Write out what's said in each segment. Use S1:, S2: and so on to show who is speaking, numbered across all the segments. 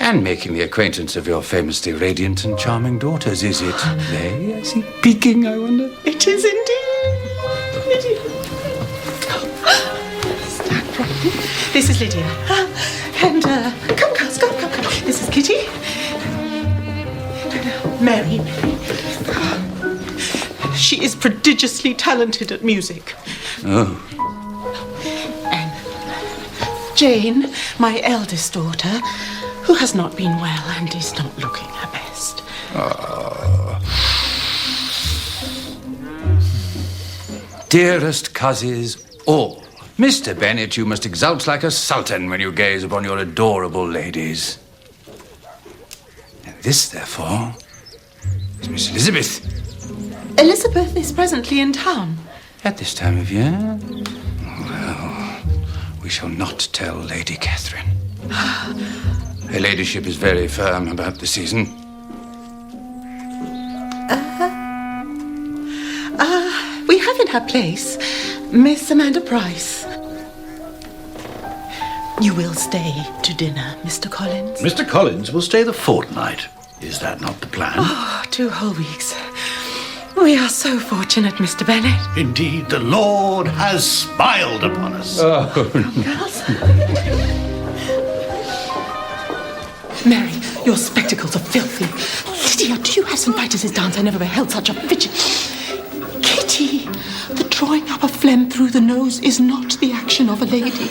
S1: And making the acquaintance of your famously radiant and charming daughters, is it? They, I see, peeking, I wonder.
S2: It is indeed. Lydia. Stand properly. This is Lydia. And, come. This is Kitty. Mary. She is prodigiously talented at music.
S1: Oh.
S2: And Jane, my eldest daughter, who has not been well and is not looking her best.
S1: Dearest cousins all, Mr. Bennet, you must exult like a sultan when you gaze upon your adorable ladies. And this, therefore, is Miss Elizabeth.
S2: Elizabeth is presently in town.
S1: At this time of year? Well, we shall not tell Lady Catherine. Her ladyship is very firm about the season.
S2: We have in her place Miss Amanda Price. You will stay to dinner, Mr. Collins?
S3: Mr. Collins will stay the fortnight. Is that not the plan?
S2: Oh, 2 whole weeks. We are so fortunate, Mr. Bennet.
S3: Indeed, the Lord has smiled upon us.
S2: Girls. Mary, your spectacles are filthy. Lydia, do you have St. Vitus's dance? I never beheld such a fidget. Kitty, the drawing up of phlegm through the nose is not the action of a lady.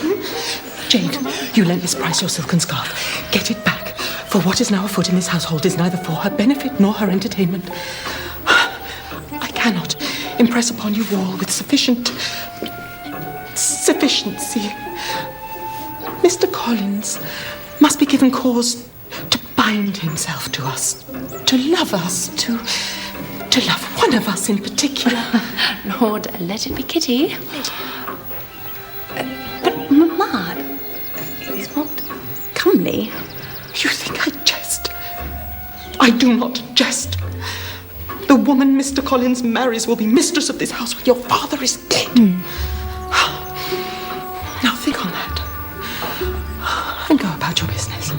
S2: Jade, you lent Miss Price your silken scarf. Get it back, for what is now afoot in this household is neither for her benefit nor her entertainment. I cannot impress upon you all with sufficiency. Mr. Collins must be given cause to bind himself to us, to love one of us in particular.
S4: Lord, let it be Kitty. But Mamma, it's not comely.
S2: You think I jest? I do not jest. The woman Mr. Collins marries will be mistress of this house when your father is dead. Now think on that. And go about your business.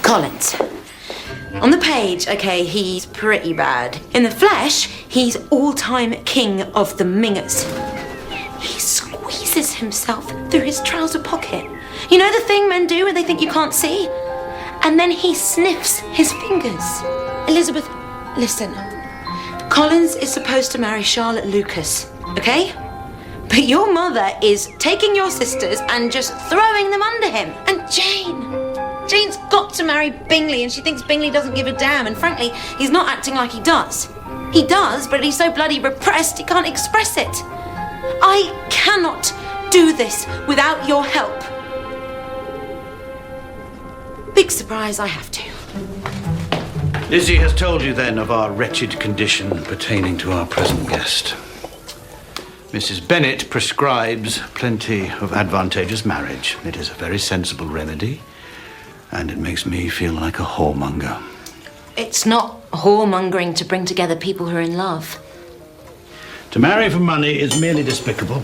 S5: Collins. On the page, okay, he's pretty bad. In the flesh, he's all-time king of the mingers. He squeezes himself through his trouser pocket. You know the thing men do when they think you can't see? And then he sniffs his fingers. Elizabeth, listen. Collins is supposed to marry Charlotte Lucas, okay? But your mother is taking your sisters and just throwing them under him. And Jane's got to marry Bingley, and she thinks Bingley doesn't give a damn. And frankly, he's not acting like he does. He does, but he's so bloody repressed he can't express it. I cannot do this without your help. Big surprise, I have to.
S3: Lizzie has told you then of our wretched condition pertaining to our present guest. Mrs. Bennet prescribes plenty of advantageous marriage. It is a very sensible remedy, and it makes me feel like a whoremonger.
S5: It's not whoremongering to bring together people who are in love.
S3: To marry for money is merely despicable.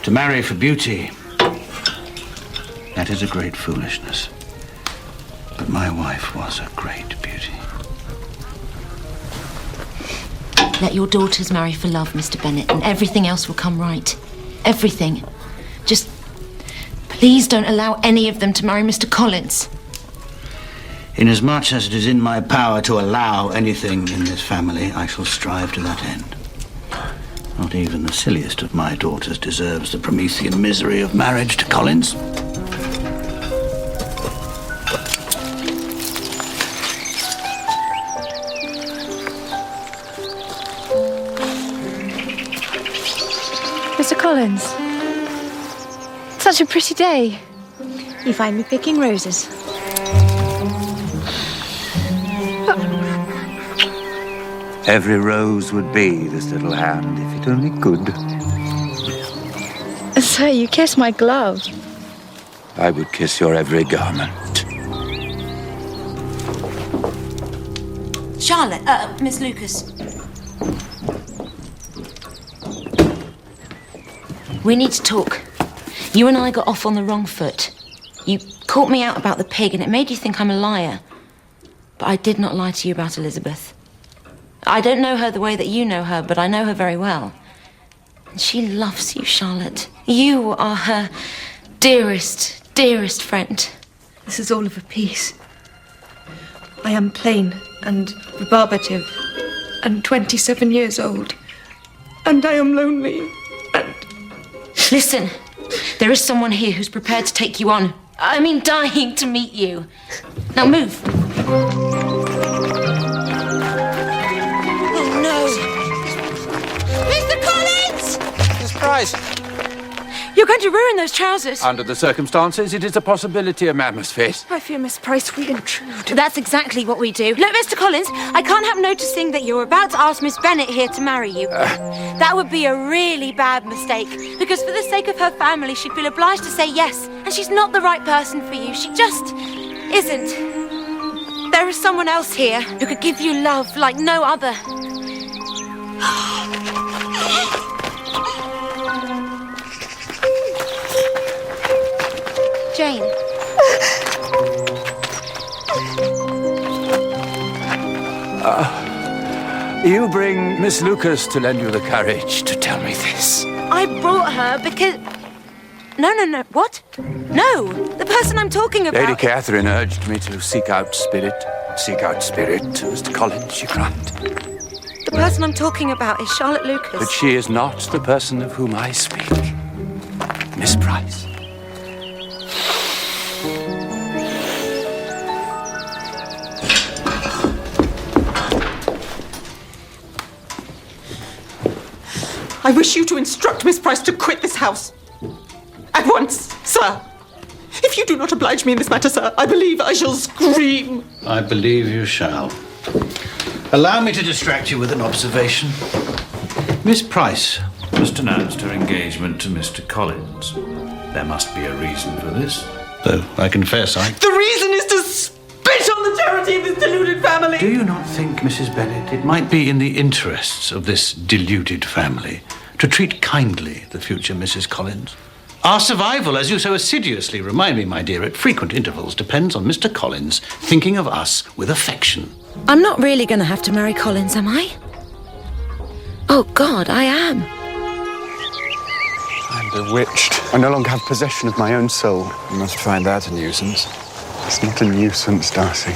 S3: To marry for beauty, that is a great foolishness. But my wife was a great beauty.
S5: Let your daughters marry for love, Mr. Bennet, and everything else will come right. Everything. Just please don't allow any of them to marry Mr. Collins.
S3: Inasmuch as it is in my power to allow anything in this family, I shall strive to that end. Not even the silliest of my daughters deserves the Promethean misery of marriage to Collins.
S4: Mr. Collins, such a pretty day. You find me picking roses.
S1: Every rose would be this little hand if it only could.
S4: Sir, you kiss my glove.
S1: I would kiss your every garment.
S5: Charlotte, Miss Lucas. We need to talk. You and I got off on the wrong foot. You caught me out about the pig and it made you think I'm a liar. But I did not lie to you about Elizabeth. I don't know her the way that you know her, but I know her very well. And she loves you, Charlotte. You are her dearest, dearest friend.
S4: This is all of a piece. I am plain and rebarbative and 27 years old. And I am lonely and...
S5: Listen, there is someone here who's prepared to take you on. I mean, dying to meet you. Now move. Oh, no. Mr. Collins!
S1: Miss Price.
S5: You're going to ruin those trousers.
S1: Under the circumstances, it is a possibility a man must face.
S4: I fear, Miss Price, we intrude.
S5: That's exactly what we do. Look, Mr. Collins, I can't help noticing that you're about to ask Miss Bennet here to marry you. That would be a really bad mistake, because for the sake of her family, she'd feel obliged to say yes. And she's not the right person for you. She just isn't. There is someone else here who could give you love like no other. Jane.
S1: You bring Miss Lucas to lend you the courage to tell me this.
S5: I brought her because... No. What? No, the person I'm talking about...
S1: Lady Catherine urged me to seek out spirit. Seek out spirit, Mr. Collins, she cried.
S5: The person I'm talking about is Charlotte Lucas.
S1: But she is not the person of whom I speak. Miss Price.
S2: I wish you to instruct Miss Price to quit this house. At once, sir. If you do not oblige me in this matter, sir, I believe I shall scream.
S3: I believe you shall. Allow me to distract you with an observation. Miss Price just announced her engagement to Mr. Collins. There must be a reason for this. Though, I confess,
S2: The reason is to spit on the charity of this deluded family.
S3: Do you not think, Mrs. Bennet, it might be in the interests of this deluded family to treat kindly the future Mrs. Collins? Our survival, as you so assiduously remind me, my dear, at frequent intervals, depends on Mr. Collins thinking of us with affection.
S5: I'm not really going to have to marry Collins, am I? Oh, God, I am.
S6: I'm bewitched. I no longer have possession of my own soul. You must find that a nuisance. It's not a nuisance, Darcy.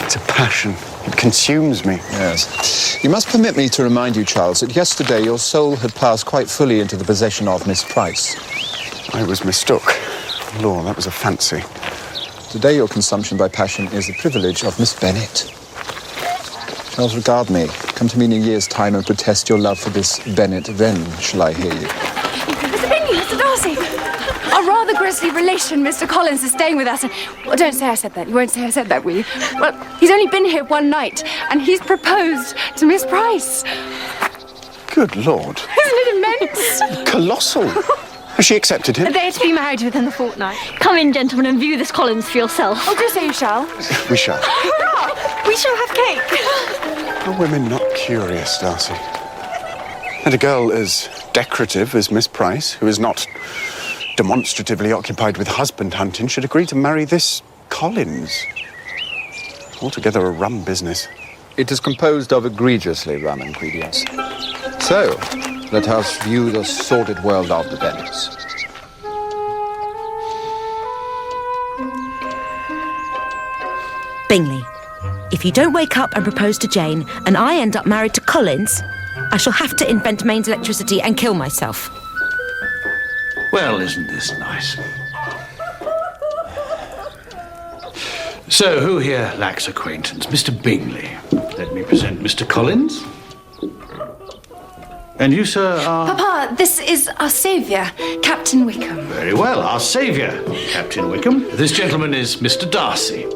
S6: It's a passion. It consumes me.
S7: Yes. You must permit me to remind you, Charles, that yesterday your soul had passed quite fully into the possession of Miss Price.
S6: I was mistook. Lord, that was a fancy.
S7: Today your consumption by passion is the privilege of Miss Bennet. Charles, regard me. Come to me in a year's time and protest your love for this Bennet. Then shall I hear you.
S4: Mr. Bingley, Mr. Darcy. Our rather grisly relation, Mr. Collins, is staying with us. Well, don't say I said that. You won't say I said that, will you? Well, he's only been here one night, and he's proposed to Miss Price.
S6: Good Lord.
S4: Isn't it immense?
S6: Colossal. Has she accepted him?
S4: They are to be married within the fortnight.
S8: Come in, gentlemen, and view this Collins for yourself.
S4: Oh, do say you shall.
S6: We shall.
S4: Hurrah! We shall have cake.
S6: Are women not curious, Darcy? And a girl as decorative as Miss Price, who is not demonstratively occupied with husband hunting, should agree to marry this Collins. Altogether a rum business.
S7: It is composed of egregiously rum ingredients. So, let us view the sordid world of the Bennets.
S5: Bingley, if you don't wake up and propose to Jane, and I end up married to Collins, I shall have to invent mains electricity and kill myself.
S3: Well, isn't this nice? So, who here lacks acquaintance? Mr. Bingley. Let me present Mr. Collins. And you, sir, are...
S4: Papa, this is our saviour, Captain Wickham.
S3: Very well, our saviour, Captain Wickham. This gentleman is Mr. Darcy.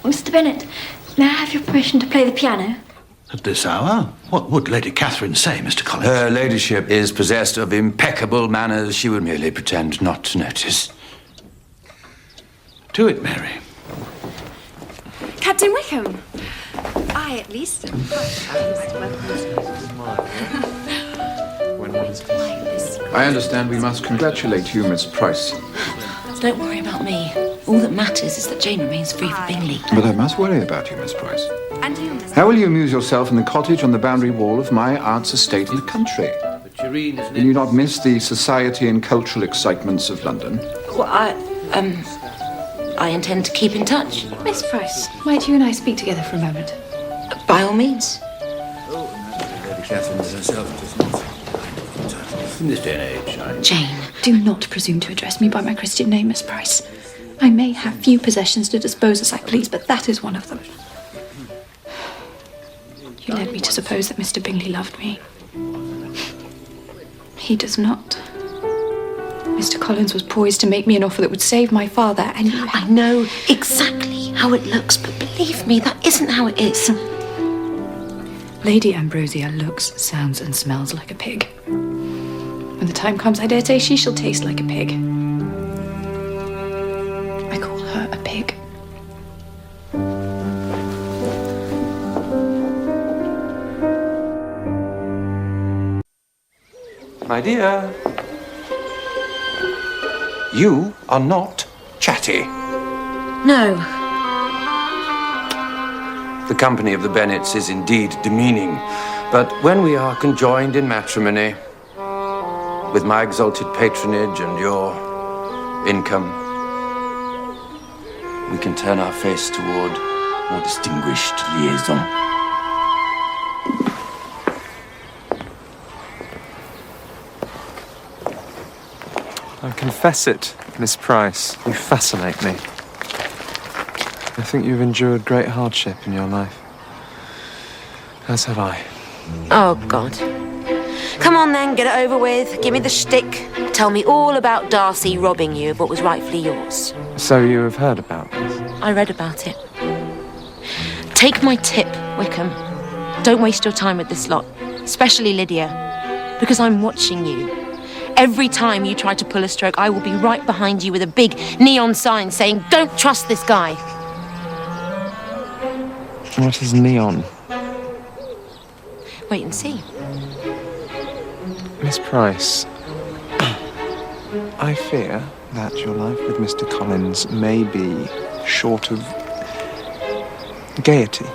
S8: Mr. Bennet, may I have your permission to play the piano?
S3: At this hour? What would Lady Catherine say, Mr. Collins?
S1: Her ladyship is possessed of impeccable manners. She would merely pretend not to notice.
S3: To it, Mary.
S4: Captain Wickham. I, at least.
S7: I understand we must congratulate you, Miss Price.
S5: Don't worry about me. All that matters is that Jane remains free for Bingley.
S7: But I must worry about you, Miss Price.
S4: And you, Mr.
S7: How will you amuse yourself in the cottage on the boundary wall of my aunt's estate in the country? Will you not miss the society and cultural excitements of London?
S5: Well, I intend to keep in touch.
S4: Miss Price, might you and I speak together for a moment?
S5: By all means.
S1: Lady Catherine herself does not. In this day and age,
S5: Jane.
S9: Do not presume to address me by my Christian name, Miss Price. I may have few possessions to dispose as I please, but that is one of them. You led me to suppose that Mr. Bingley loved me. He does not. Mr. Collins was poised to make me an offer that would save my father, and you...
S5: I know exactly how it looks, but believe me, that isn't how it is.
S9: Lady Ambrosia looks, sounds, and smells like a pig. When the time comes, I dare say she shall taste like a pig. I call her a pig.
S1: My dear, you are not chatty.
S5: No.
S1: The company of the Bennets is indeed demeaning, but when we are conjoined in matrimony, with my exalted patronage and your income, we can turn our face toward more distinguished liaison.
S10: I confess it, Miss Price. You fascinate me. I think you've endured great hardship in your life. As have I.
S5: Oh, God. Come on, then, get it over with. Give me the shtick. Tell me all about Darcy robbing you of what was rightfully yours.
S10: So you have heard about this?
S5: I read about it. Take my tip, Wickham. Don't waste your time with this lot, especially Lydia, because I'm watching you. Every time you try to pull a stroke, I will be right behind you with a big neon sign saying, "Don't trust this guy."
S10: What is neon?
S5: Wait and see.
S10: Miss Price, I fear that your life with Mr. Collins may be short of gaiety.